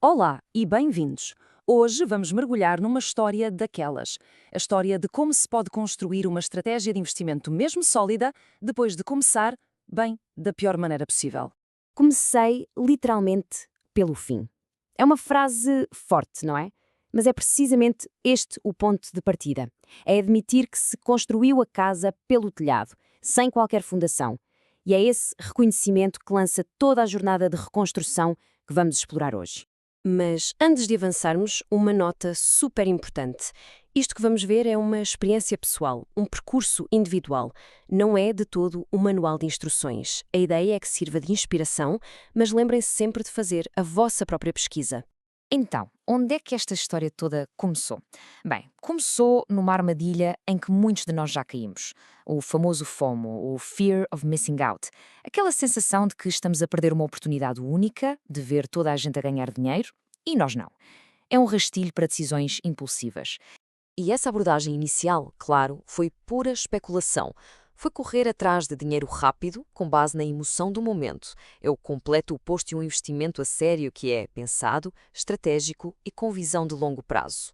Olá e bem-vindos! Hoje vamos mergulhar numa história daquelas. A história de como se pode construir uma estratégia de investimento mesmo sólida depois de começar, bem, da pior maneira possível. Comecei literalmente pelo fim. É uma frase forte, não é? Mas é precisamente este o ponto de partida. É admitir que se construiu a casa pelo telhado, sem qualquer fundação. E é esse reconhecimento que lança toda a jornada de reconstrução que vamos explorar hoje. Mas antes de avançarmos, uma nota super importante. Isto que vamos ver é uma experiência pessoal, um percurso individual. Não é de todo um manual de instruções. A ideia é que sirva de inspiração, mas lembrem-se sempre de fazer a vossa própria pesquisa. Então, onde é que esta história toda começou? Bem, começou numa armadilha em que muitos de nós já caímos. O famoso FOMO, o Fear of Missing Out. Aquela sensação de que estamos a perder uma oportunidade única de ver toda a gente a ganhar dinheiro e nós não. É um rastilho para decisões impulsivas. E essa abordagem inicial, claro, foi pura especulação. Foi correr atrás de dinheiro rápido, com base na emoção do momento. É o completo oposto de um investimento a sério que é pensado, estratégico e com visão de longo prazo.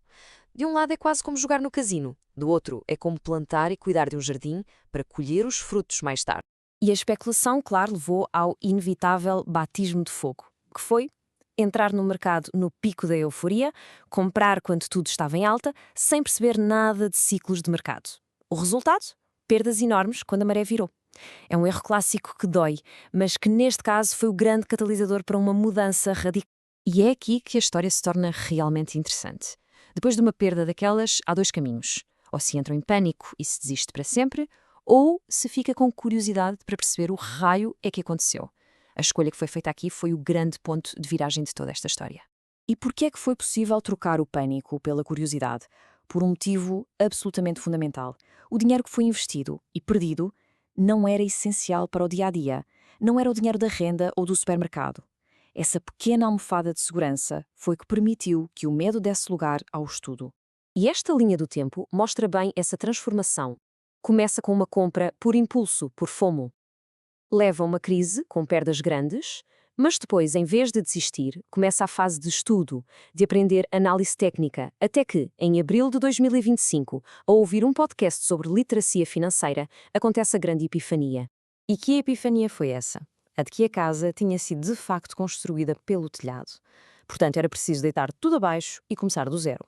De um lado é quase como jogar no casino, do outro é como plantar e cuidar de um jardim para colher os frutos mais tarde. E a especulação, claro, levou ao inevitável batismo de fogo, que foi entrar no mercado no pico da euforia, comprar quando tudo estava em alta, sem perceber nada de ciclos de mercado. O resultado? Perdas enormes quando a maré virou. É um erro clássico que dói, mas que neste caso foi o grande catalisador para uma mudança radical. E é aqui que a história se torna realmente interessante. Depois de uma perda daquelas, há dois caminhos. Ou se entra em pânico e se desiste para sempre, ou se fica com curiosidade para perceber o raio é que aconteceu. A escolha que foi feita aqui foi o grande ponto de viragem de toda esta história. E por que é que foi possível trocar o pânico pela curiosidade? Por um motivo absolutamente fundamental. O dinheiro que foi investido e perdido não era essencial para o dia-a-dia. Não era o dinheiro da renda ou do supermercado. Essa pequena almofada de segurança foi que permitiu que o medo desse lugar ao estudo. E esta linha do tempo mostra bem essa transformação. Começa com uma compra por impulso, por FOMO. Leva a uma crise, com perdas grandes, mas depois, em vez de desistir, começa a fase de estudo, de aprender análise técnica, até que, em abril de 2025, ao ouvir um podcast sobre literacia financeira, acontece a grande epifania. E que epifania foi essa? A de que a casa tinha sido de facto construída pelo telhado. Portanto, era preciso deitar tudo abaixo e começar do zero.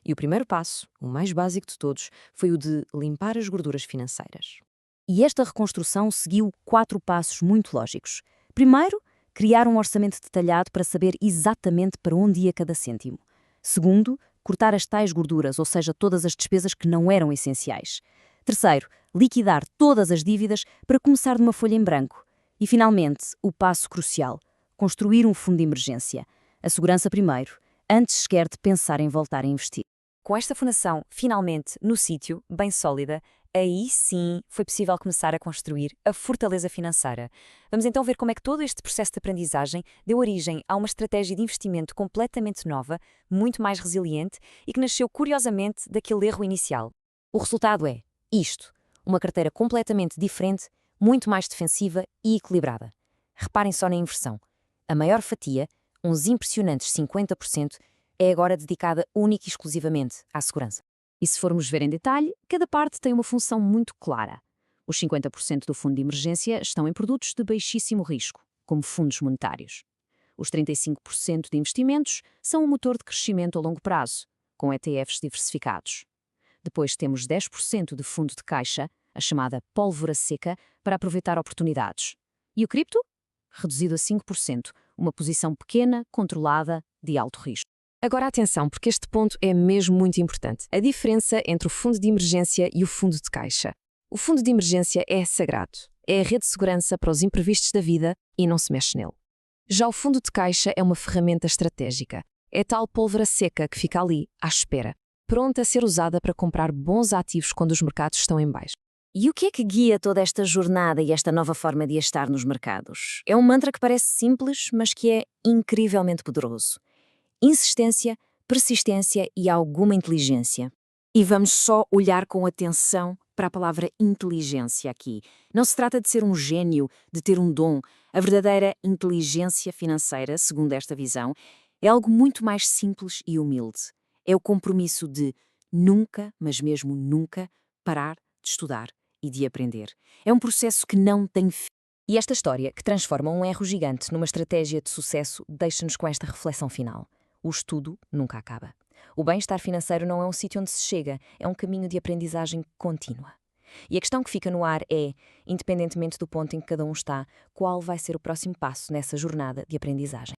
E o primeiro passo, o mais básico de todos, foi o de limpar as gorduras financeiras. E esta reconstrução seguiu 4 passos muito lógicos. Primeiro, criar um orçamento detalhado para saber exatamente para onde ia cada cêntimo. Segundo, cortar as tais gorduras, ou seja, todas as despesas que não eram essenciais. Terceiro, liquidar todas as dívidas para começar de uma folha em branco. E, finalmente, o passo crucial, construir um fundo de emergência. A segurança primeiro, antes sequer de pensar em voltar a investir. Com esta fundação, finalmente, no sítio, bem sólida, aí sim foi possível começar a construir a fortaleza financeira. Vamos então ver como é que todo este processo de aprendizagem deu origem a uma estratégia de investimento completamente nova, muito mais resiliente e que nasceu curiosamente daquele erro inicial. O resultado é isto, uma carteira completamente diferente, muito mais defensiva e equilibrada. Reparem só na inversão. A maior fatia, uns impressionantes 50%, é agora dedicada única e exclusivamente à segurança. E se formos ver em detalhe, cada parte tem uma função muito clara. Os 50% do fundo de emergência estão em produtos de baixíssimo risco, como fundos monetários. Os 35% de investimentos são um motor de crescimento a longo prazo, com ETFs diversificados. Depois temos 10% de fundo de caixa, a chamada pólvora seca, para aproveitar oportunidades. E o cripto? Reduzido a 5%, uma posição pequena, controlada, de alto risco. Agora atenção, porque este ponto é mesmo muito importante. A diferença entre o fundo de emergência e o fundo de caixa. O fundo de emergência é sagrado. É a rede de segurança para os imprevistos da vida e não se mexe nele. Já o fundo de caixa é uma ferramenta estratégica. É tal pólvora seca que fica ali, à espera, pronta a ser usada para comprar bons ativos quando os mercados estão em baixo. E o que é que guia toda esta jornada e esta nova forma de estar nos mercados? É um mantra que parece simples, mas que é incrivelmente poderoso. Insistência, persistência e alguma inteligência. E vamos só olhar com atenção para a palavra inteligência aqui. Não se trata de ser um gênio, de ter um dom. A verdadeira inteligência financeira, segundo esta visão, É algo muito mais simples e humilde. É o compromisso de nunca, mas mesmo nunca, parar de estudar e de aprender. É um processo que não tem fim. E esta história, que transforma um erro gigante numa estratégia de sucesso, deixa-nos com esta reflexão final. O estudo nunca acaba. O bem-estar financeiro não é um sítio onde se chega, é um caminho de aprendizagem contínua. E a questão que fica no ar é, independentemente do ponto em que cada um está, qual vai ser o próximo passo nessa jornada de aprendizagem?